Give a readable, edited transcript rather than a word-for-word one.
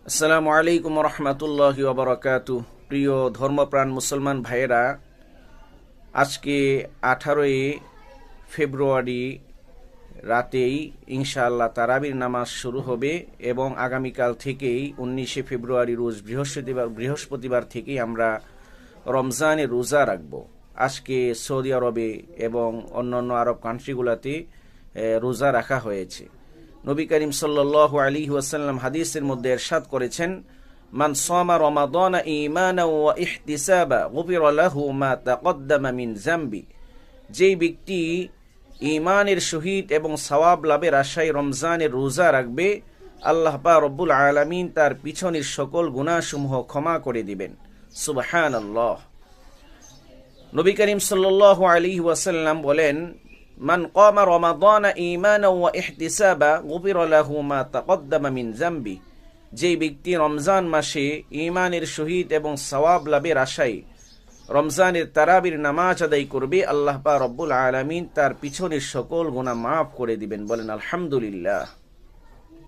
আসসালামু আলাইকুম রহমতুল্লাহি ওয়া বারাকাতুহু। প্রিয় ধর্মপ্রাণ মুসলমান ভাইয়েরা, আজকে 18ই ফেব্রুয়ারি রাতেই ইনশাআল্লাহ তারাবির নামাজ শুরু হবে এবং আগামীকাল থেকেই 19শে ফেব্রুয়ারি রোজ বৃহস্পতিবার থেকেই আমরা রমজানের রোজা রাখব। আজকে সৌদি আরবে এবং অন্যান্য আরব কান্ট্রিগুলোতে রোজা রাখা হয়েছে। নবী করিম সাল্লাল্লাহু আলাইহি ওয়াসাল্লাম হাদিসের মধ্যে ইরশাদ করেছেন, মান সামা রমাদানা ঈমানান ওয়া ইহতিসাবা গুফিরা লাহু মা তাকদ্দামা মিন যামবি। যেই ব্যক্তি ঈমানের সহিত এবং সওয়াব লাভের আশায় রমজানের রোজা রাখবে, আল্লাহ পাক রব্বুল আলামিন তার পিছনের সকল গুনাহসমূহ ক্ষমা করে দিবেন। সুবহানাল্লাহ। নবী করিম সাল্লাল্লাহু আলাইহি ওয়াসাল্লাম বলেন, মান কামা রমাদানা ঈমানান ওয়া ইহতিসাবা গুফিরা লাহু মা তাকদ্দামা মিন যামবি। যেই ব্যক্তি রমজান মাসে ঈমানের সহিত এবং সওয়াব লাভের আশায় রমজানের তারাবির নামাজ আদায় করবে, আল্লাহ পাক রব্বুল আলামিন তার পিছনের সকল গুনাহ মাফ করে দিবেন। বলেন আলহামদুলিল্লাহ।